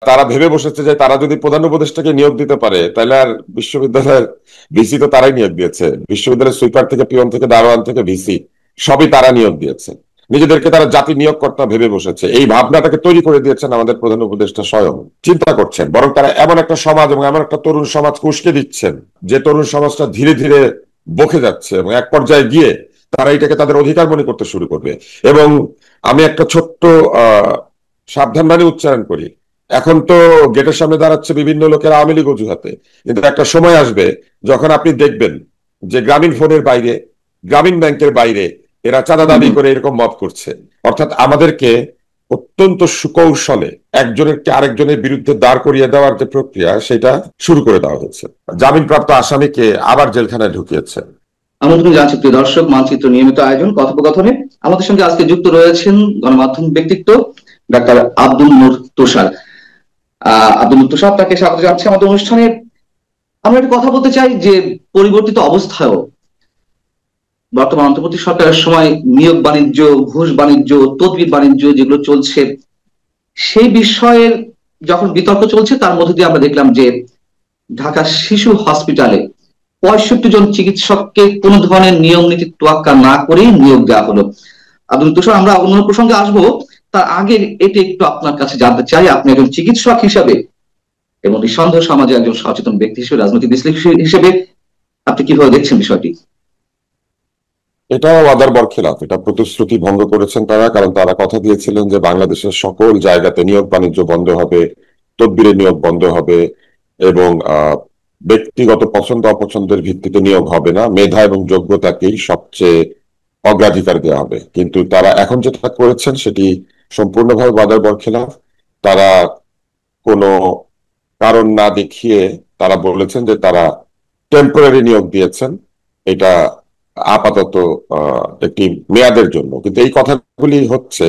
তারা ভেবে বসেছে যে তারা যদি প্রধান উপদেষ্টাকে নিয়োগ দিতে পারে তাহলে আর বিশ্ববিদ্যালয়ের ভিসি তো তারাই নিয়োগ দিয়েছে, বিশ্ববিদ্যালয়ের সুইপার থেকে পিয়ন থেকে দারোয়ান থেকে ভিসি সবই তারা নিয়োগ দিয়েছে। নিজেদেরকে তারা জাতি নিয়োগকর্তা ভেবে বসেছে, এই ভাবনাটাকে তৈরি করে দিয়েছেন আমাদের প্রধান উপদেষ্টা স্বয়ং। চিন্তা করছেন, বরং তারা এমন একটা সমাজ এবং এমন একটা তরুণ সমাজকে উস্কে দিচ্ছেন যে তরুণ সমাজটা ধীরে ধীরে বকে যাচ্ছে এবং এক পর্যায়ে গিয়ে তারা এটাকে তাদের অধিকার মনে করতে শুরু করবে। এবং আমি একটা ছোট্ট আহ সাবধান বাণী উচ্চারণ করি, এখন তো গেটের সামনে দাঁড়াচ্ছে বিভিন্ন লোকের আওয়ামী লীগ অজুহাতে, কিন্তু একটা সময় আসবে যখন আপনি দেখবেন যে গ্রামীণ ফোনের বাইরে, গ্রামীণ ব্যাংকের বাইরে এরা চাঁদা দাবি করে এরকম মত করছে। অর্থাৎ আমাদেরকে অত্যন্ত সুকৌশলে একজনেরকে আরেকজনের বিরুদ্ধে দাঁড় করিয়ে দেওয়ার যে প্রক্রিয়া সেটা শুরু করে দেওয়া হয়েছে। জামিনপ্রাপ্ত আসামিকে আবার জেলখানায় ঢুকিয়েছে। আমন্ত্রণ জানাচ্ছি প্রিয় দর্শক, মানচিত্র নিয়মিত আয়োজন কথোপকথনে আমাদের সঙ্গে আজকে যুক্ত রয়েছেন গণমাধ্যম ব্যক্তিত্ব ডাক্তার আব্দুল নূর তুষার। আব্দুল নূর তুষার, তাকে স্বাগত জানাচ্ছি আমাদের অনুষ্ঠানে। আমরা একটু কথা বলতে চাই যে পরিবর্তিত অবস্থায়ও বর্তমান অন্তর্বর্তী সরকারের সময় নিয়োগ বাণিজ্য, ঘুষ বাণিজ্য, তদবির বাণিজ্য যেগুলো চলছে, সেই বিষয়ের যখন বিতর্ক চলছে তার মধ্যে দিয়ে আমরা দেখলাম যে ঢাকা শিশু হসপিটালে 65 জন চিকিৎসককে কোন ধরনের নিয়ম নীতি তোয়াক্কা না করেই নিয়োগ দেওয়া হলো। আব্দুল তুষার, আমরা অন্য প্রসঙ্গে আসবো, তার আগে এটি একটু আপনার কাছে জানতে চাই, আপনি একজন চিকিৎসক হিসাবে এবং নিঃসন্দেহ সমাজে একজন সচেতন ব্যক্তি হিসেবে, রাজনৈতিক বিশ্লেষক হিসেবে আপনি কিভাবে দেখছেন বিষয়টি? এটা ওয়াদার বরখেলাফ, এটা প্রতিশ্রুতি ভঙ্গ করেছেন তারা, কারণ তারা কথা দিয়েছিলেন যে বাংলাদেশের সকল জায়গাতে নিয়োগ বাণিজ্য বন্ধ হবে, তদবিরে নিয়োগ বন্ধ হবে এবং ব্যক্তিগত পছন্দ অপছন্দের ভিত্তিতে নিয়োগ হবে না, মেধা এবং যোগ্যতাকেই সবচেয়ে অগ্রাধিকার দেওয়া হবে। কিন্তু তারা এখন যেটা করেছেন সেটি সম্পূর্ণভাবে ওয়াদার বরখেলাফ। তারা কোনো কারণ না দেখিয়ে তারা বলেছেন যে তারা টেম্পোরারি নিয়োগ দিয়েছেন, এটা আপাতত একটি মেয়াদের জন্য। কিন্তু এই কথাগুলি হচ্ছে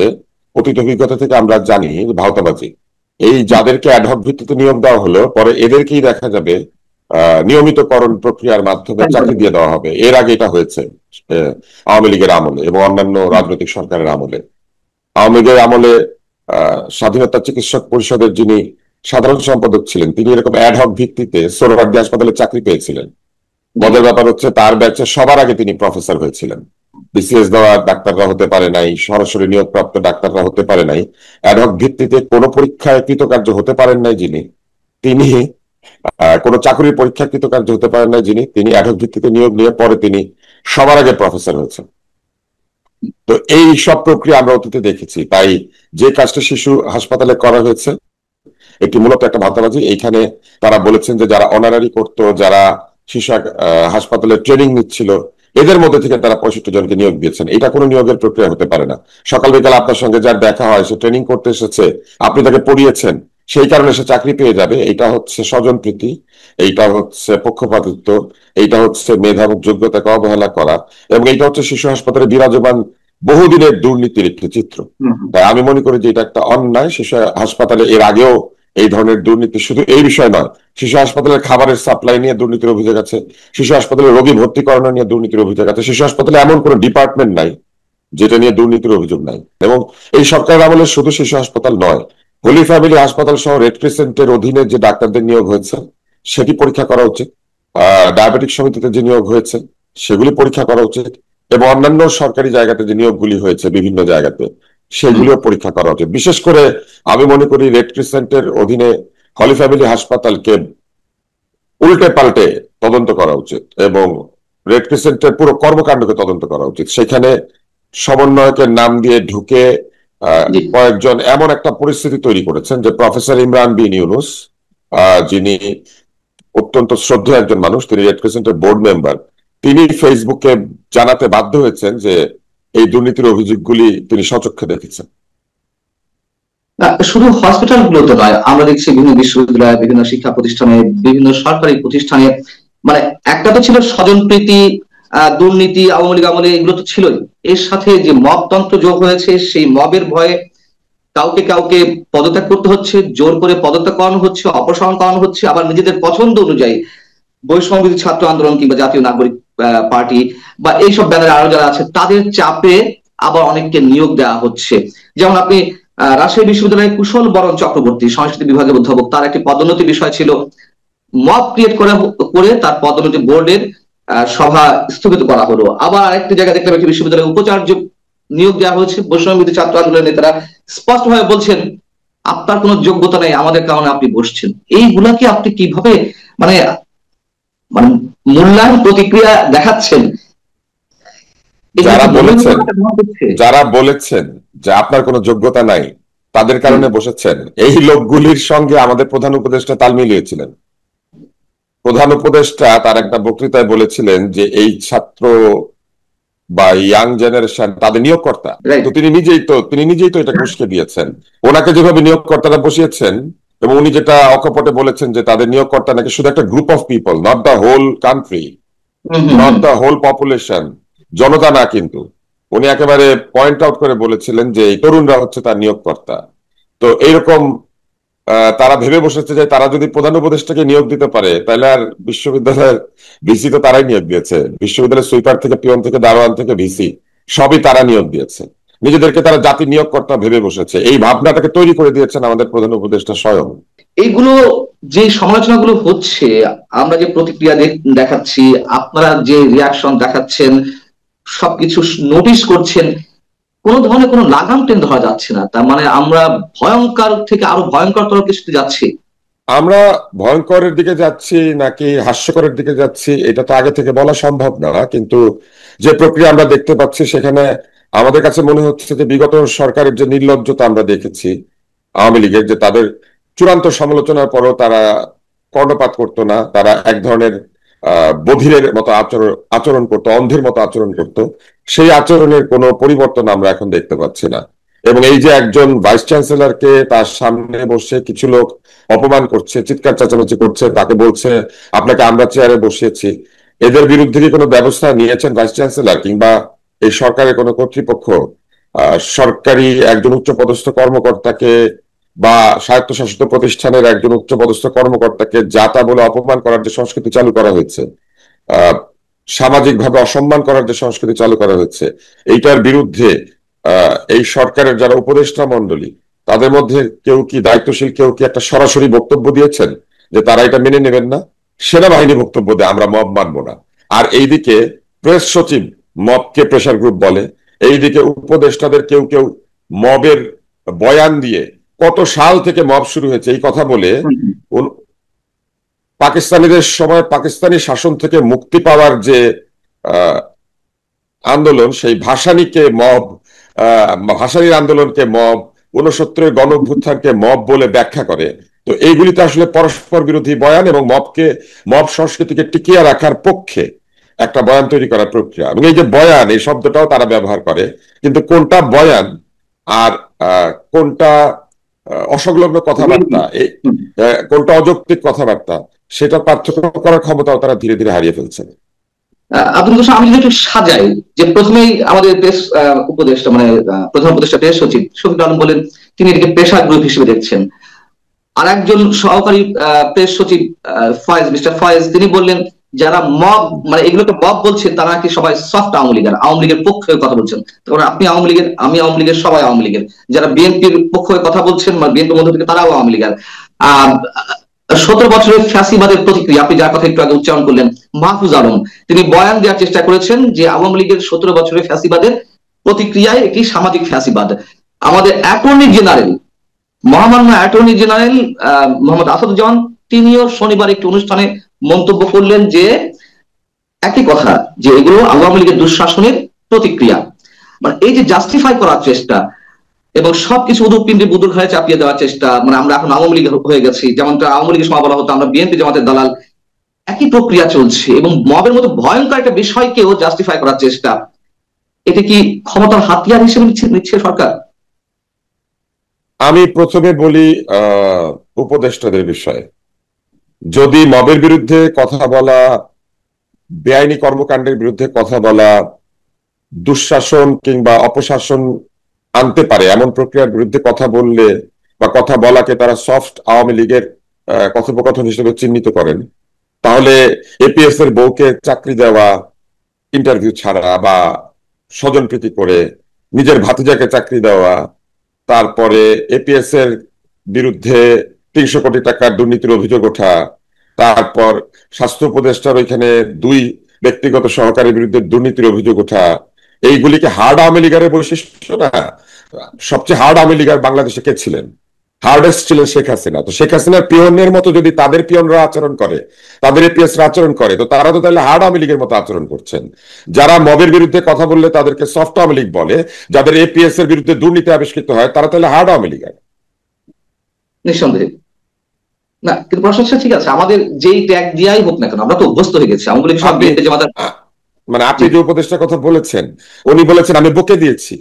অতীত অভিজ্ঞতা থেকে আমরা জানি ভাওতাবাজি। এই যাদেরকে অ্যাডহক ভিত্তিতে নিয়োগ দেওয়া হলো পরে এদেরকেই দেখা যাবে নিয়মিতকরণ প্রক্রিয়ার মাধ্যমে চাকরি দিয়ে দেওয়া হবে। এর আগে এটা হয়েছে আওয়ামী লীগের আমলে এবং অন্যান্য রাজনৈতিক সরকারের আমলে। আওয়ামী লীগের আমলে স্বাধীনতা চিকিৎসক পরিষদের যিনি সাধারণ সম্পাদক ছিলেন তিনি এরকম অ্যাডহক ভিত্তিতে সোহরাওয়ার্দী হাসপাতালে চাকরি পেয়েছিলেন। মজার ব্যাপার হচ্ছে তার ব্যাচে সবার আগে তিনি প্রফেসর হয়েছিলেন। বিসিএস দেওয়া ডাক্তাররা হতে পারে নাই, সরাসরি নিয়োগপ্রাপ্ত ডাক্তাররা হতে পারে নাই, অ্যাডহক ভিত্তিতে কোনো পরীক্ষায় কৃতকার্য হতে পারেন নাই যিনি, তিনি কোনো চাকরির পরীক্ষা কৃতকার্য হতে পারেন নাই যিনি, তিনি অ্যাডহক ভিত্তিতে নিয়োগ নিয়ে পরে তিনি সবার আগে প্রফেসর হয়েছেন। তো এই সব প্রক্রিয়া আমরা অতীতে দেখেছি। তাই যে কাজটা শিশু হাসপাতালে করা হয়েছে এটি মূলত একটা ভাতাবাজি। এইখানে তারা বলেছেন যে যারা অনারারি করতো, যারা শিশু হাসপাতালে ট্রেনিং নিচ্ছিল এদের মধ্যে থেকে তারা 65 জনকে নিয়োগ দিয়েছেন। এটা কোনো নিয়োগের প্রক্রিয়া হতে পারে না। সকাল বিকাল আপনার সঙ্গে যার দেখা হয়, সে ট্রেনিং করতে এসেছে, আপনি তাকে পড়িয়েছেন, সেই কারণে সে চাকরি পেয়ে যাবে, এটা হচ্ছে স্বজনপ্রীতি, এইটা হচ্ছে পক্ষপাতিত্ব, এইটা হচ্ছে মেধা এবং যোগ্যতাকে অবহেলা করা, এবং এইটা হচ্ছে শিশু হাসপাতালে বিরাজমান বহুদিনের দুর্নীতির একটি চিত্র। তাই আমি মনে করি যে এটা একটা অন্যায়। শিশু হাসপাতালে এর আগেও এই ধরনের দুর্নীতি, শুধু এই বিষয় নয়, শিশু হাসপাতালের খাবারের সাপ্লাই নিয়ে দুর্নীতির অভিযোগ আছে, শিশু হাসপাতালে রোগী ভর্তি করানো নিয়ে দুর্নীতির অভিযোগ আছে, শিশু হাসপাতালে এমন কোন ডিপার্টমেন্ট নাই যেটা নিয়ে দুর্নীতির অভিযোগ নাই। এবং এই সরকারের আমলে শুধু শিশু হাসপাতাল নয়, হোলি ফ্যামিলি হাসপাতাল সহ রেড ক্রিসেন্টের অধীনে যে ডাক্তারদের নিয়োগ হয়েছে সেটি পরীক্ষা করা উচিত। ডায়াবেটিক সমিতিতে যে নিয়োগ হয়েছে সেগুলি পরীক্ষা করা উচিত, এবং অন্যান্য সরকারি জায়গাতে যে নিয়োগগুলি হয়েছে বিভিন্ন জায়গাতে সেগুলিও পরীক্ষা করা উচিত। বিশেষ করে আমি মনে করি রেড ক্রিসেন্টের অধীনে হলি ফ্যামিলি হাসপাতালকে উল্টে পাল্টে তদন্ত করা উচিত এবং রেড ক্রিসেন্টের পুরো কর্মকাণ্ডকে তদন্ত করা উচিত। সেখানে সমন্বয়কের নাম দিয়ে ঢুকে কয়েকজন এমন একটা পরিস্থিতি তৈরি করেছেন যে প্রফেসর ইমরান বিন ইউনুস, যিনি অত্যন্ত শ্রদ্ধেয় একজন মানুষ, তিনি রেড ক্রিসেন্টের বোর্ড মেম্বার, তিনি ফেসবুকে জানাতে বাধ্য হয়েছেন যে এই দুর্নীতির অভিযোগগুলি তিনি স্বচক্ষে দেখেছেন। শুধু হসপিটাল গুলোতে নয়, আমরা দেখছি বিভিন্ন বিশ্ববিদ্যালয়, বিভিন্ন শিক্ষা প্রতিষ্ঠানে, বিভিন্ন সরকারি প্রতিষ্ঠানে, মানে একটা তো ছিল স্বজনপ্রীতি, দুর্নীতি, আওয়ামী লীগ আমলে এগুলো তো ছিলই, এর সাথে যে মবতন্ত্র যোগ হয়েছে, সেই মবের ভয়ে কাউকে কাউকে পদত্যাগ করতে হচ্ছে, জোর করে পদত্যাগ করানো হচ্ছে, অপসারণ করানো হচ্ছে, আবার নিজেদের পছন্দ অনুযায়ী বৈষম্যবিরোধী ছাত্র আন্দোলন কিংবা জাতীয় নাগরিক পার্টি বা এইসব ব্যানারে আরো যারা আছে তাদের চাপে আবার অনেককে নিয়োগ দেওয়া হচ্ছে। যেমন আপনি রাজশাহী বিশ্ববিদ্যালয়ের কুশল বরণ চক্রবর্তী সংস্কৃতি বিভাগের অধ্যাপক, তার একটি পদোন্নতি বিষয় ছিল মব ক্রিয়েট করে তার পদোন্নতি বোর্ডের সভা স্থগিত করা হলো। আবার আরেকটি জায়গায় দেখলাম একটি বিশ্ববিদ্যালয়ের উপাচার্য নিয়োগ দেওয়া হয়েছে, বৈষম্যবিরোধী ছাত্র আন্দোলনের নেতারা স্পষ্টভাবে বলছেন আপনার কোনো যোগ্যতা নেই, আমাদের কারণে আপনি বসছেন। এইগুলাকে আপনি কিভাবে মানে মানে মূল্যায়ন প্রতিক্রিয়া দেখাচ্ছেন? যারা বলেছেন যারা বলেছেন যে আপনার কোনো যোগ্যতা নাই, তাদের কারণে বসেছেন, এই লোকগুলির সঙ্গে আমাদের প্রধান উপদেষ্টা তাল মিলিয়েছিলেন। প্রধান উপদেষ্টা তার একটা বক্তৃতায় বলেছিলেন যে এই ছাত্র বা ইয়াং জেনারেশন তাদের নিয়োগকর্তা। তো তিনি নিজেই তো এটা উস্কে দিয়েছেন। ওনাকে যেভাবে নিয়োগকর্তারা বসিয়েছেন, এবং উনি যেটা অকপটে বলেছেন যে তাদের নিয়োগকর্তা নাকি শুধু একটা group of people, not the whole country, not the whole population, জনতা না। কিন্তু উনি একেবারে পয়েন্ট আউট করে বলেছিলেন যে এই তরুণরা হচ্ছে তার নিয়োগকর্তা। তো এইরকম তারা ভেবে বসেছে যে তারা যদি প্রধান উপদেষ্টাকে নিয়োগ দিতে পারে, তাহলে আর বিশ্ববিদ্যালয়ের ভিসি তো তারাই নিয়োগ দিয়েছে। বিশ্ববিদ্যালয়ের সুইপার থেকে পিয়ন থেকে দারোয়ান থেকে ভিসি সবই তারা নিয়োগ দিয়েছে। নিজেদেরকে তারা জাতি নিয়োগকর্তা ভেবে বসেছে। এই ভাবনাটাকে তৈরি করে দিয়েছেন আমাদের প্রধান উপদেষ্টা স্বয়ং। এইগুলো যে সমালোচনাগুলো হচ্ছে, আমরা যে প্রতিক্রিয়া দেখাচ্ছি, আপনারা যে রিয়াকশন দেখাচ্ছেন, সবকিছু নোটিশ করছেন, কোন ধরনের কোনো লাগাম টেনে ধরা যাচ্ছে না। তার মানে আমরা ভয়ঙ্কর থেকে আরো ভয়ঙ্করতর কিছুতে যাচ্ছি। আমরা ভয়ঙ্করের দিকে যাচ্ছি নাকি হাস্যকরের দিকে যাচ্ছি এটা তো আগে থেকে বলা সম্ভব না, কিন্তু যে প্রক্রিয়া আমরা দেখতে পাচ্ছি সেখানে আমাদের কাছে মনে হচ্ছে যে বিগত সরকারের যে নির্লজ্জতা আমরা দেখেছি আওয়ামী লীগের, যে তাদের চূড়ান্ত সমালোচনার পরও তারা কর্ণপাত করতো না, তারা এক ধরনের বধিরের মতো আচরণ করতো, অন্ধের মতো আচরণ করতো, সেই আচরণের কোনো পরিবর্তন আমরা এখন দেখতে পাচ্ছি না। এবং এই যে একজন ভাইস চ্যান্সেলরকে তার সামনে বসে কিছু লোক অপমান করছে, চিৎকার চেঁচামেচি করছে, তাকে বলছে আপনাকে আমরা চেয়ারে বসিয়েছি, এদের বিরুদ্ধে কি কোনো ব্যবস্থা নিয়েছেন ভাইস চ্যান্সেলর কিংবা এই সরকারের কোনো কর্তৃপক্ষ? সরকারি একজন উচ্চপদস্থ কর্মকর্তাকে বা স্বায়ত্তশাসিত প্রতিষ্ঠানের একজন উচ্চপদস্থ কর্মকর্তাকে যা তা বলে অপমান করার যে সংস্কৃতি চালু করা হয়েছে, আহ সামাজিকভাবে অসম্মান করার যে সংস্কৃতি চালু করা হয়েছে, এইটার বিরুদ্ধে এই সরকারের যারা উপদেষ্টা মন্ডলী, তাদের মধ্যে কেউ কি দায়িত্বশীল, কেউ কি একটা সরাসরি বক্তব্য দিয়েছেন যে তারা এটা মেনে নেবেন না? সেনাবাহিনী বক্তব্য দেয় আমরা মব মানবো না, আর এইদিকে প্রেস সচিব মবকে প্রেসার গ্রুপ বলে, এইদিকে উপদেষ্টাদের কেউ কেউ মবের বয়ান দিয়ে কত সাল থেকে মব শুরু হয়েছে এই কথা বলে পাকিস্তানিদের সময় পাকিস্তানি শাসন থেকে মুক্তি পাওয়ার যে আন্দোলন, সেই ভাসানীর আন্দোলনকে মব, 69-এর গণ অভ্যুত্থানকে মব বলে ব্যাখ্যা করে। তো এইগুলিতে আসলে পরস্পর বিরোধী বয়ান এবং মব সংস্কৃতিকে টিকিয়ে রাখার পক্ষে একটা বয়ান তৈরি করার প্রক্রিয়া। এবং এই যে বয়ান, এই শব্দটাও তারা ব্যবহার করে, কিন্তু কোনটা বয়ান আর কোনটা অসংলগ্ন কথাবার্তা, কোনটা অযৌক্তিক কথাবার্তা, সেটা পার্থক্য করার ক্ষমতাও তারা ধীরে ধীরে হারিয়ে ফেলছে। আব্দুল হোসেন, আমি যদি একটু সাজাই, যে প্রথমেই আমাদের প্রেস উপদেষ্টা মানে প্রধান উপদেষ্টা প্রেস সচিব শফিকুল আলম বলেন তিনি এটাকে প্রেশার গ্রুপ হিসেবে দেখছেন। আর একজন সহকারী প্রেস সচিব মিস্টার ফয়েজ, তিনি বললেন যারা মব মানে এগুলোকে মব বলছেন তারা নাকি সবাই সফট আওয়ামী লীগের, আওয়ামী লীগের পক্ষে কথা বলছেন। তখন আপনি আওয়ামী লীগের, আমি আওয়ামী লীগের, সবাই আওয়ামী লীগের। যারা বিএনপির পক্ষে কথা বলছেন বা বিএনপির মধ্য থেকে তারাও আওয়ামী লীগের। 17 বছরের ফ্যাসিবাদের প্রতিক্রিয়া, আপনি যার কথা একটু আগে উচ্চারণ করলেন, মাহফুজ আলম, তিনি বয়ান দেওয়ার চেষ্টা করেছেন যে আওয়ামী লীগের 17 বছরের ফ্যাসিবাদের প্রতিক্রিয়ায় একটি সামাজিক ফ্যাসিবাদ। আমাদের অ্যাটর্নি জেনারেল, মহামান্য অ্যাটর্নি জেনারেল মোহাম্মদ আসাদুজ্জামান, তিনিও শনিবার একটি অনুষ্ঠানে মন্তব্য করলেন যে একই কথা, যে এগুলো আওয়ামী লীগের দুঃশাসনের প্রতিক্রিয়া। মানে এই যে জাস্টিফাই করার চেষ্টা এবং সবকিছু উদুপিন্ডি বুদুর ঘরে চাপিয়ে দেওয়ার চেষ্টা, মানে আমরা এখন আওয়ামী লীগ হয়ে গেছি, যেমনটা আওয়ামী লীগের সময় বলা হতো আমরা বিএনপি জামাতের দালাল, একই প্রক্রিয়া চলছে। এবং মবের মতো ভয়ঙ্কর একটা বিষয়কেও জাস্টিফাই করার চেষ্টা, এটা কি ক্ষমতার হাতিয়ার হিসেবে নিচ্ছে সরকার? আমি প্রথমে বলি উপদেষ্টাদের বিষয়ে। যদি মবের বিরুদ্ধে কথা বলা, বেআইনি কর্মকাণ্ডের বিরুদ্ধে কথা বলা, দুঃশাসন কিংবা অপশাসন আনতে পারে এমন প্রক্রিয়ার বিরুদ্ধে কথা বললে বা কথা বলাকে তারা সফট আওয়ামী লীগের কথোপকথন হিসেবে চিহ্নিত করেন, তাহলে এপিএস এর বউকে চাকরি দেওয়া ইন্টারভিউ ছাড়া বা স্বজনপ্রীতি করে, নিজের ভাতিজাকে চাকরি দেওয়া, তারপরে এপিএস এর বিরুদ্ধে 300 কোটি টাকার দুর্নীতির অভিযোগ ওঠা, তারপর স্বাস্থ্য উপদেষ্টার ওইখানে 2 ব্যক্তিগত সহকারীর বিরুদ্ধে দুর্নীতির অভিযোগ ওঠা, এইগুলিকে হার্ড আওয়ামী লীগের বৈশিষ্ট্য না? সবচেয়ে হার্ড আওয়ামী লীগার বাংলাদেশে কে ছিলেন? হার্ডেস্ট ছিলেন শেখ হাসিনা। তো শেখ হাসিনার পিয়নের মতো যদি তাদের পিয়নরা আচরণ করে, তাদের এপিএস রা আচরণ করে, তো তারা তো তাহলে হার্ড আওয়ামী লীগের মতো আচরণ করছেন। যারা মবের বিরুদ্ধে কথা বললে তাদেরকে সফট আওয়ামী লীগ বলে, যাদের এপিএস এর বিরুদ্ধে দুর্নীতি আবিষ্কৃত হয় তারা তাহলে হার্ড আওয়ামী লীগ। নিঃসন্দেহে। না, কিন্তু প্রশ্ন হচ্ছে, ঠিক আছে, আমাদের যেই ট্যাগ দিয়াই হোক না কেন, আমরা তো অভ্যস্ত হয়ে গেছি আওয়ামী লীগ সব আপনি বিএনপি জামাত। মানে আপনি যে উপদেষ্টার কথা বলেছেন, উনি বলেছেন আমি বকে দিয়েছি,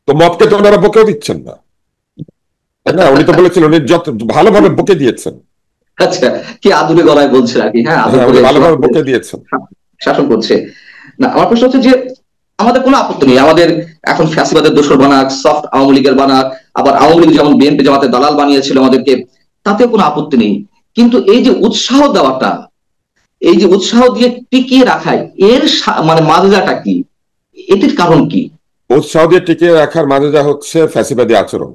তো মবকে তো ওনারা বকেও দিচ্ছেন না, তাই না? উনি তো বলেছেন উনি যত ভালোভাবে বকে দিয়েছেন। আচ্ছা, কি আদুরে গলায় বলছে আর কি, হ্যাঁ, আদর হ্যাঁ, উনি করে ভালোভাবে বকে দিয়েছেন। শাসন করছে। না, আমার প্রশ্ন হচ্ছে যে আমাদের কোনো আপত্তি নেই, আমাদের এখন ফ্যাসিবাদের দোসর বানাক, সফট আওয়ামী লীগের বানাক, আবার আওয়ামী লীগ যেমন বিএনপি জামাতের দালাল বানিয়েছিল আমাদেরকে, তাতে কোনো আপত্তি নেই। কিন্তু এই যে উৎসাহ দেওয়াটা, এই যে উৎসাহ দিয়ে টিকিয়ে রাখায় এর মানে মাঝাটা কি, এটির কারণ কি? উৎসাহ দিয়ে টিকিয়ে রাখার মাঝে যা হচ্ছে ফ্যাসিবাদী আচরণ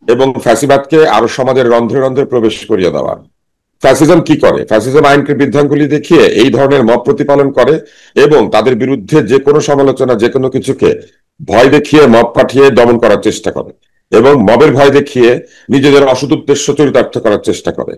এবং ফ্যাসিবাদকে আরো সমাজের রন্ধ্রে রন্ধ্রে প্রবেশ করিয়ে দেওয়া। ফ্যাসিজম কি করে? ফ্যাসিজম আইনকে বিধানগুলি দেখিয়ে এই ধরনের মত প্রতিপালন করে এবং তাদের বিরুদ্ধে যে কোনো সমালোচনা, যে কোনো কিছুকে ভয় দেখিয়ে মব পাঠিয়ে দমন করার চেষ্টা করে এবং মবের ভয় দেখিয়ে নিজেদের অসৎ উদ্দেশ্য চরিতার্থ করার চেষ্টা করে।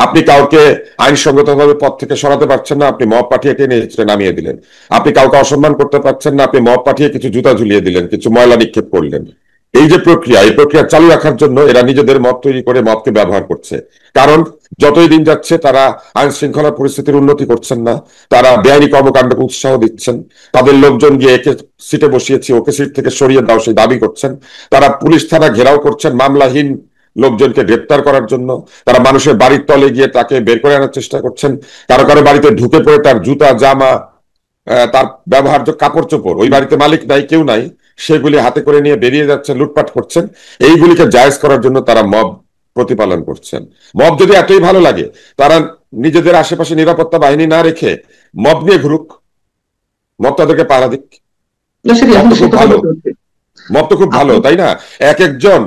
আপনি কাউকে আইনসঙ্গতভাবে পদ থেকে সরাতে পারছেন না, আপনি মব পাঠিয়ে টেনে হিচড়ে নামিয়ে দিলেন। আপনি কাউকে অসম্মান করতে পারছেন না, আপনি মব পাঠিয়ে কিছু জুতা ঝুলিয়ে দিলেন, কিছু ময়লা নিক্ষেপ করলেন। এই যে প্রক্রিয়া, এই প্রক্রিয়া চালু রাখার জন্য এরা নিজেদের মত তৈরি করে মবকে ব্যবহার করছে। কারণ যতই দিন যাচ্ছে তারা আইন শৃঙ্খলা পরিস্থিতির উন্নতি করছেন না, তারা বেআইনি কর্মকাণ্ডকে উৎসাহ দিচ্ছেন, তাদের লোকজন গিয়ে একে সিটে বসিয়েছি ওকে সিট থেকে সরিয়ে দাও সেই দাবি করছেন, তারা পুলিশ থানা ঘেরাও করছেন মামলাহীন লোকজনকে গ্রেপ্তার করার জন্য, তারা মানুষের বাড়ির তলে গিয়ে তাকে বের করে আনার চেষ্টা করছেন, কারো কারো বাড়িতে ঢুকে পড়ে তার জুতা জামা, তার ব্যবহার্য কাপড় চোপড়, ওই বাড়িতে মালিক নাই কেউ নাই, সেগুলি হাতে করে নিয়ে বেরিয়ে যাচ্ছেন, লুটপাট করছেন। এইগুলিকে জায়েজ করার জন্য তারা মব প্রতিপালন করছেন। মব যদি এতই ভালো লাগে, তারা নিজেদের আশেপাশে নিরাপত্তা বাহিনী না রেখে মব নিয়ে ঘুরুক, মব তাদেরকে পাহারা দিক। মব তো খুব ভালো, মব তো খুব ভালো, তাই না? এক একজন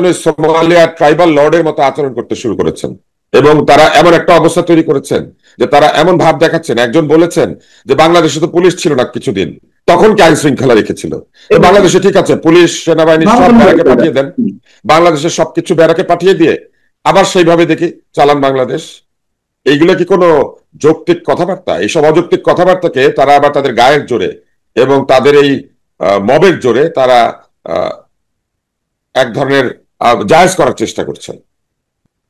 ওই সোমালিয়া ট্রাইবাল লর্ডের মতো আচরণ করতে শুরু করেছেন এবং তারা এমন একটা অবস্থা তৈরি করেছেন যে তারা এমন ভাব দেখাচ্ছেন। একজন বলেছেন যে বাংলাদেশে তো পুলিশ ছিল না কিছুদিন, তখন কি আইন শৃঙ্খলা রেখেছিল? বাংলাদেশে ঠিক আছে, পুলিশ সেনাবাহিনী সব ব্যারাকে পাঠিয়ে দেন, বাংলাদেশের সবকিছু ব্যারাকে পাঠিয়ে দিয়ে আবার সেইভাবে দেখি চালান বাংলাদেশ। এইগুলো কি কোনো যৌক্তিক কথাবার্তা? এইসব অযৌক্তিক কথাবার্তাকে তারা আবার তাদের গায়ের জোরে এবং তাদের এই মবের জোরে তারা এক ধরনের জায়েজ করার চেষ্টা করছেন।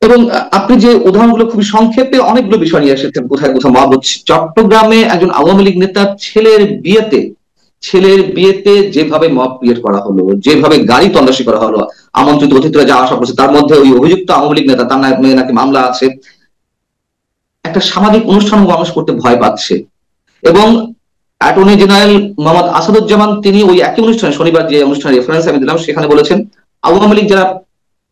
এবং আপনি যে উদাহরণগুলো খুবই সংক্ষেপে অনেকগুলো বিষয় নিয়ে এসেছেন, কোথায় কোথাও মব হচ্ছে। চট্টগ্রামে একজন আওয়ামী লীগ নেতার ছেলের বিয়েতে যেভাবে মব ক্রিয়েট করা হলো, যেভাবে গাড়ি তল্লাশি করা হলো, আমন্ত্রিত অতিথিরা যা আশা করছে, তার মধ্যে ওই অভিযুক্ত আওয়ামী লীগ নেতা, তার নাকি মামলা আছে। একটা সামাজিক অনুষ্ঠান মানুষ করতে ভয় পাচ্ছে। এবং অ্যাটর্নি জেনারেল মোহাম্মদ আসাদুজ্জামান তিনি ওই একই অনুষ্ঠানে, শনিবার যে অনুষ্ঠানের রেফারেন্স আমি দিলাম, সেখানে বলেছেন আওয়ামী লীগ যারা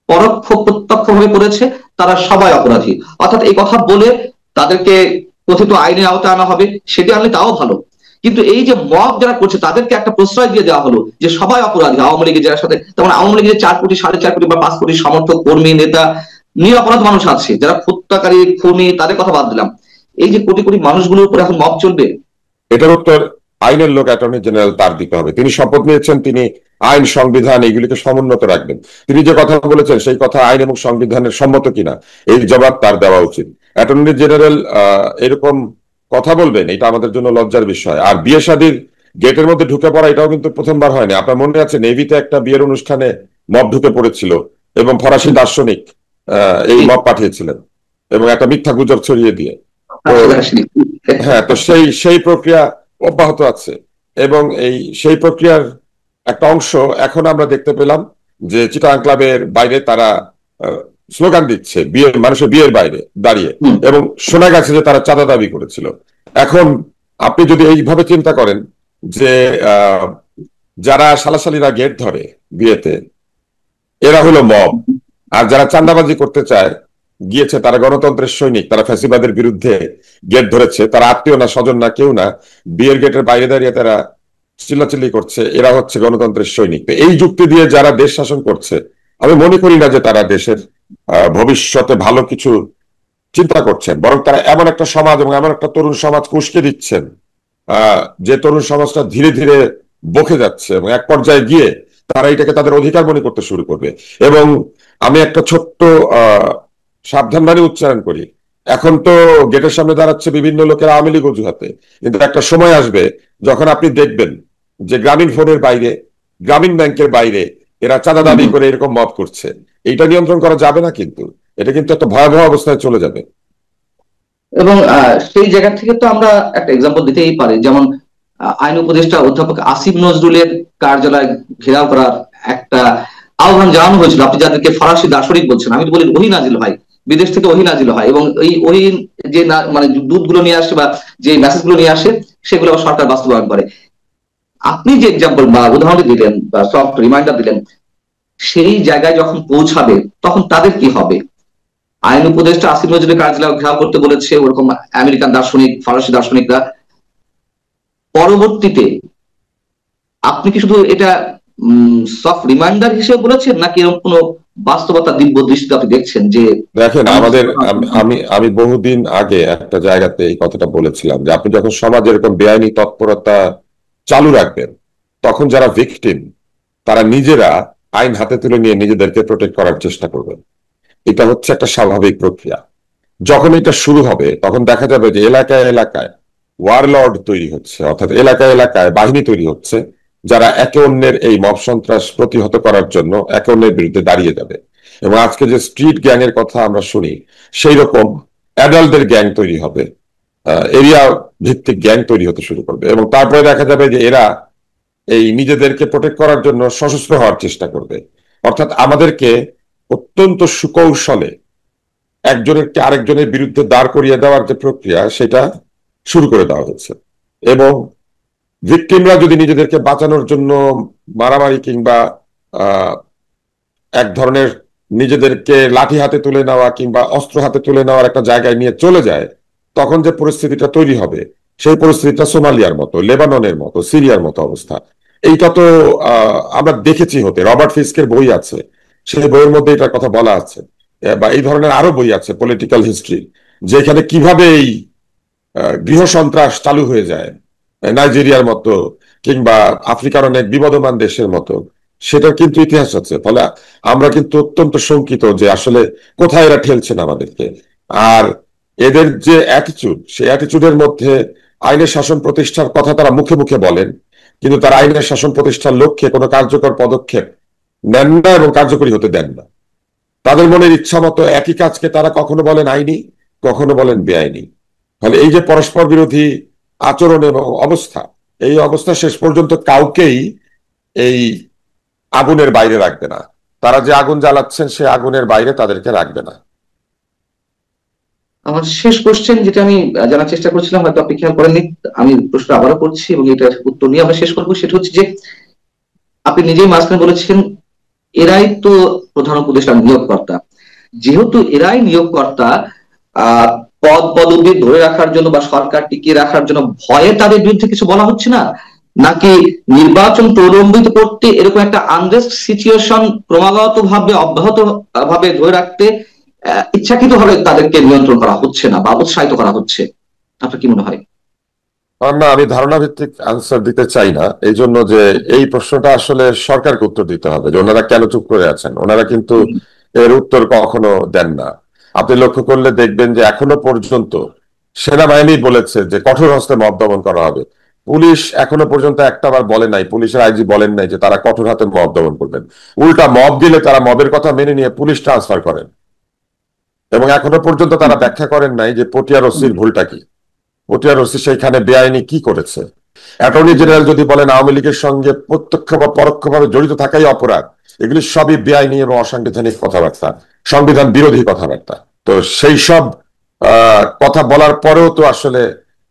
পরোক্ষ প্রত্যক্ষ ভাবে করেছে তারা সবাই অপরাধী। অর্থাৎ এই কথা বলে তাদেরকে কথিত আইনের আওতায় আনা হবে, সেটি আনলে তাও ভালো। কিন্তু এই যে মব যারা করছে তাদেরকে একটা প্রশ্রয় দিয়ে দেওয়া হলো যে সবাই অপরাধী আওয়ামী লীগের যারা সাথে, তেমন আওয়ামী লীগের 4 কোটি 4.5 কোটি বা 5 কোটি সমর্থক কর্মী নেতা নিরপরাধ মানুষ আছে যারা হত্যাকারী খুনি, তাদের কথা বাদ দিলাম। এই যে কোটি কোটি মানুষগুলোর উপর এখন মব চলবে, এটার উত্তর আইনের লোক অ্যাটর্নি জেনারেল তার দিতে হবে। তিনি শপথ নিয়েছেন তিনি আইন সংবিধান এগুলিকে সমুন্নত রাখবেন। তিনি যে কথা বলেছেন সেই কথা আইন এবং সংবিধানের সম্মত কিনা এই জবাব তার দেওয়া উচিত। অ্যাটর্নি জেনারেল এরকম কথা বলবেন, এটা আমাদের জন্য লজ্জার বিষয়। আর বিয়ে শাদীর গেটের মধ্যে ঢুকে পড়া এটাও কিন্তু প্রথমবার হয়নি। আপনার মনে আছে নেভিতে একটা বিয়ের অনুষ্ঠানে মব ঢুকে পড়েছিল এবং ফরাসি দার্শনিক এই মব পাঠিয়েছিলেন এবং একটা মিথ্যা গুজব ছড়িয়ে দিয়ে। তো হ্যাঁ, তো সেই প্রক্রিয়া অব্যাহত আছে এবং সেই প্রক্রিয়ার একটা অংশ এখন আমরা দেখতে পেলাম যে চিটাগাং ক্লাবের বাইরে তারা স্লোগান দিচ্ছে মানুষের বিয়ের বাইরে দাঁড়িয়ে, এবং শোনা গেছে যে তারা চাঁদা দাবি করেছিল। এখন আপনি যদি এইভাবে চিন্তা করেন যে যারা সালাসালিরা গেট ধরে বিয়েতে এরা হলো মব, আর যারা চাঁদাবাজি করতে চায় গিয়েছে তারা গণতন্ত্রের সৈনিক, তারা ফ্যাসিবাদের বিরুদ্ধে গেট ধরেছে, তারা আত্মীয় না, স্বজন না, কেউ না, বিয়ের গেটের বাইরে দাঁড়িয়ে তারা চিল্লাচিল্লি করছে এরা হচ্ছে গণতন্ত্রের সৈনিক। তো এই যুক্তি দিয়ে যারা দেশ শাসন করছে, আমি মনে করি না যে তারা দেশের ভবিষ্যতে ভালো কিছু চিন্তা করছেন, বরং তারা এমন একটা সমাজ এবং এমন একটা তরুণ সমাজ উস্কে দিচ্ছেন যে তরুণ সমাজটা ধীরে ধীরে বকে যাচ্ছে এবং এক পর্যায়ে গিয়ে তারা এটাকে তাদের অধিকার মনে করতে শুরু করবে। এবং আমি একটা ছোট্ট আহ সাবধানবাণী উচ্চারণ করি, এখন তো গেটের সামনে দাঁড়াচ্ছে বিভিন্ন লোকের আওয়ামী লীগ অজুহাতে, কিন্তু একটা সময় আসবে যখন আপনি দেখবেন যে গ্রামীণ ফোনের বাইরে, গ্রামীণ ব্যাংকের বাইরে এরা চাঁদা দাবি করে এরকম মব করছে। এইটা নিয়ন্ত্রণ করা যাবে না, কিন্তু এটা কিন্তু একটা ভয়াবহ অবস্থায় চলে যাবে। এবং সেই জায়গা থেকে তো আমরা একটা এক্সাম্পল দিতেই পারি, যেমন আইন উপদেষ্টা অধ্যাপক আসিফ নজরুলের কার্যালয় ঘেরাও করার একটা আহ্বান জানানো হয়েছিল। আপনি যাদেরকে ফরাসি দার্শনিক বলছেন, আমি তো বলি ওহী নাজিল হয়, বিদেশ থেকে ওহী নাজিল হয়, এবং এই ওহী যে মানে দূতগুলো নিয়ে আসে বা যে মেসেজ গুলো নিয়ে আসে সেগুলো আবার সরকার বাস্তবায়ন করে। আপনি যে এক্সাম্পল বা উদাহরণ দিলেন বা সফট রিমাইন্ডার দিলেন, সেই জায়গায় যখন পৌঁছাবে তখন তাদের কি হবে? আইন উপদেষ্টা আসিফ নজরুলের কার্যালয় ঘেরাও করতে বলেছে ওরকম আমেরিকান দার্শনিক, ফরাসি দার্শনিকরা। পরবর্তীতে আপনি কি শুধু এটা সফট রিমাইন্ডার হিসেবে বলেছেন, নাকি এরকম কোনো বাস্তবতা দিব্য দৃষ্টিতে আপনি দেখছেন যে দেখেন, আমি আমি বহুদিন আগে একটা জায়গাতে এই কথাটা বলেছিলাম যে আপনি যখন সমাজে এরকম বেআইনি তৎপরতা চালু রাখবেন, তখন যারা ভিকটিম তারা নিজেরা আইন হাতে তুলে নিয়ে নিজেদেরকে প্রোটেক্ট করার চেষ্টা করবেন। এটা হচ্ছে একটা স্বাভাবিক প্রক্রিয়া। যখন এটা শুরু হবে তখন দেখা যাবে যে এলাকায় এলাকায় ওয়ারলর্ড তৈরি হচ্ছে, অর্থাৎ এলাকায় এলাকায় বাহিনী তৈরি হচ্ছে যারা একে অন্যের এই মব সন্ত্রাস প্রতিহত করার জন্য একে অন্যের বিরুদ্ধে দাঁড়িয়ে যাবে। এবং আজকে যে স্ট্রিট গ্যাং এর কথা আমরা শুনি, সেই রকম অ্যাডাল্টদের গ্যাং তৈরি হবে, এরিয়া ভিত্তিক গ্যাং তৈরি হতে শুরু করবে, এবং তারপরে দেখা যাবে যে এরা এই নিজেদেরকে প্রোটেক্ট করার জন্য সশস্ত্র হওয়ার চেষ্টা করবে। অর্থাৎ আমাদেরকে অত্যন্ত সুকৌশলে একজনেরকে আরেকজনের বিরুদ্ধে দাঁড় করিয়ে দেওয়ার যে প্রক্রিয়া, সেটা শুরু করে দেওয়া হয়েছে। এবং ভিকটিমরা যদি নিজেদেরকে বাঁচানোর জন্য মারামারি কিংবা আহ এক ধরনের নিজেদেরকে লাঠি হাতে তুলে নেওয়া কিংবা অস্ত্র হাতে তুলে নেওয়ার একটা জায়গায় নিয়ে চলে যায়, তখন যে পরিস্থিতিটা তৈরি হবে সেই পরিস্থিতিটা সোমালিয়ার মতো, লেবাননের মতো, সিরিয়ার মতো অবস্থা। এইটা তো আমরা দেখেছি হতে। রবার্ট ফিস্কের বই আছে, সেই বইয়ের মধ্যে এটার কথা বলা আছে। বা এই ধরনের আরো বই আছে পলিটিক্যাল হিস্ট্রি, যেখানে কিভাবে এই গৃহ সন্ত্রাস চালু হয়ে যায় নাইজেরিয়ার মতো কিংবা আফ্রিকার অনেক বিবদমান দেশের মতো, সেটার কিন্তু ইতিহাস আছে। ফলে আমরা কিন্তু অত্যন্ত শঙ্কিত যে আসলে কোথায় এরা ঠেলছেন আমাদেরকে। আর এদের যে অ্যাটিচিউড, সেই অ্যাটিচিউডের মধ্যে আইনের শাসন প্রতিষ্ঠার কথা তারা মুখে মুখে বলেন, কিন্তু তারা আইনের শাসন প্রতিষ্ঠার লক্ষ্যে কোনো কার্যকর পদক্ষেপ নেন না এবং কার্যকরী হতে দেন না। তাদের মনের ইচ্ছা মতো একই কাজকে তারা কখনো বলেন আইনি, কখনো বলেন বেআইনি। ফলে এই যে পরস্পর বিরোধী আচরণ এবং অবস্থা, এই অবস্থা শেষ পর্যন্ত কাউকেই এই আগুনের বাইরে রাখবে না। তারা যে আগুন জ্বালাচ্ছেন সে আগুনের বাইরে তাদেরকে রাখবে না। আমার শেষ কোশ্চেন যেটা আমি জানার চেষ্টা করছিলাম, হয়তো আপনি খেয়াল করেননি, আমি প্রশ্ন আবারও করছি এবং এটার উত্তর নিয়ে আমরা শেষ করবো। সেটা হচ্ছে যে আপনি নিজেই মাঝখানে বলেছেন এরাই তো প্রধান উপদেষ্টা নিয়োগকর্তা। যেহেতু এরাই নিয়োগকর্তা, আহ পদ পদবি ধরে রাখার জন্য বা সরকার টিকিয়ে রাখার জন্য ভয়ে তাদের বিরুদ্ধে কিছু বলা হচ্ছে না, নাকি নির্বাচন প্রলম্বিত করতে এরকম একটা আনরেস্ট সিচুয়েশন ক্রমাগত ভাবে অব্যাহত ভাবে ধরে রাখতে ইচ্ছাকৃত ভাবে তাদেরকে নিয়ন্ত্রণ করা হচ্ছে না বা উৎসাহিত করা হচ্ছে? আপনার কি মনে হয়? না, আমি ধারণা ভিত্তিক আনসার দিতে চাই না, এই জন্য যে এই প্রশ্নটা আসলে সরকারকে উত্তর দিতে হবে যে ওনারা কেন চুপ করে আছেন। ওনারা কিন্তু এর উত্তর কখনো দেন না। আপনি লক্ষ্য করলে দেখবেন যে এখনো পর্যন্ত সেনাবাহিনী বলেছে যে কঠোর হস্তে মব দমন করা হবে। পুলিশ এখনো পর্যন্ত একটাবার বলে নাই, পুলিশের আইজি বলেন নাই যে তারা কঠোর হাতে মব দমন করবেন। উল্টা মব দিলে তারা মবের কথা মেনে নিয়ে পুলিশ ট্রান্সফার করেন। এবং এখনো পর্যন্ত তারা ব্যাখ্যা করেন নাই যে পটিয়ার ওসির ভুলটা কি, পটিয়ার ওসি সেইখানে বেআইনি কি করেছে। অ্যাটর্নি জেনারেল যদি বলেন আওয়ামী লীগের সঙ্গে প্রত্যক্ষ বা পরোক্ষভাবে জড়িত থাকাই অপরাধ, এগুলি সবই বেআইনি এবং অসাংবিধানিক কথাবার্তা, সংবিধান বিরোধী কথাবার্তা। তো সেই সব কথা বলার পরেও তো আসলে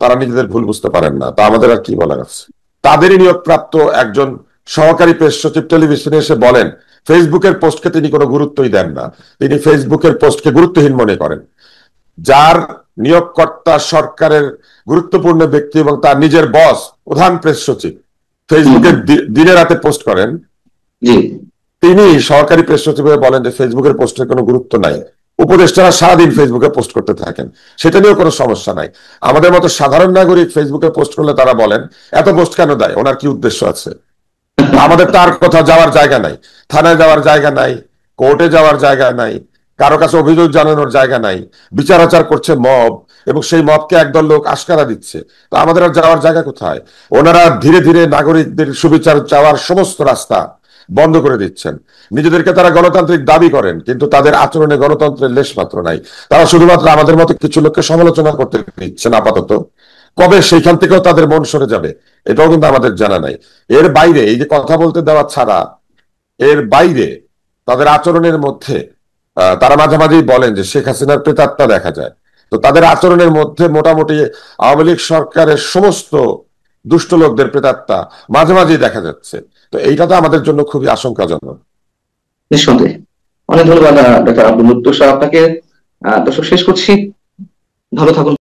তারা নিজেদের ভুল বুঝতে পারেন না। তা আমাদের আর কি বলার আছে? তাদেরই নিয়োগপ্রাপ্ত একজন সহকারী প্রেস সচিব টেলিভিশনে এসে বলেন ফেসবুকের পোস্টকে তিনি কোনো গুরুত্বই দেন না, তিনি ফেসবুকের পোস্টকে গুরুত্বহীন মনে করেন। যার নিয়োগকর্তা সরকারের গুরুত্বপূর্ণ ব্যক্তি এবং তার নিজের বস প্রধান প্রেস সচিব, ফেসবুকে দিনে রাতে পোস্ট করেন, জি তিনি সরকারি প্রেস সচিব হয়ে বলেন যে ফেসবুকের পোস্টের কোনো গুরুত্ব নাই, উপদেষ্টারা সারাদিন ফেসবুকে পোস্ট করতে থাকেন, সেটা নিয়েও কোনো সমস্যা নাই। আমাদের মতো সাধারণ নাগরিক ফেসবুকে পোস্ট করলে তারা বলেন এত পোস্ট কেন দেয়, ওনার কি উদ্দেশ্য আছে? আমাদের তার কোথাও যাওয়ার জায়গা নাই, থানায় যাওয়ার জায়গা নাই, কোর্টে যাওয়ার জায়গা নাই, কারো কাছে অভিযোগ জানানোর জায়গা নাই, বিচার আচার করছে মব, এবং সেই মবকে একদল লোক আশকারা দিচ্ছে। তো আমাদের আর যাওয়ার জায়গা কোথায়? ওনারা ধীরে ধীরে নাগরিকদের সুবিচার চাওয়ার সমস্ত রাস্তা বন্ধ করে দিচ্ছেন। নিজেদেরকে তারা গণতান্ত্রিক দাবি করেন, কিন্তু তাদের আচরণে গণতন্ত্রের লেশমাত্র নাই। তারা শুধুমাত্র আমাদের মতো কিছু লোককে সমালোচনা করতে দিচ্ছেন আপাতত। কবে সেইখান থেকেও তাদের মন সরে যাবে এটাও কিন্তু আমাদের জানা নাই। এর বাইরে এই যে কথা বলতে দেওয়া ছাড়া, এর বাইরে তাদের আচরণের মধ্যে তারা মাঝে মাঝেই বলেন যে শেখ হাসিনার প্রেতাত্মা দেখা যায়। তো তাদের আচরণের মধ্যে মোটামুটি আওয়ামী লীগ সরকারের সমস্ত দুষ্ট লোকদের প্রেতাত্মা মাঝে মাঝেই দেখা যাচ্ছে। তো এইটা তো আমাদের জন্য খুবই আশঙ্কাজনক। নিঃসন্দেহে। অনেক ধন্যবাদ ডক্টর আব্দুল মুত্তসর আপনাকে। দর্শক শেষ করছি, ভালো থাকুন।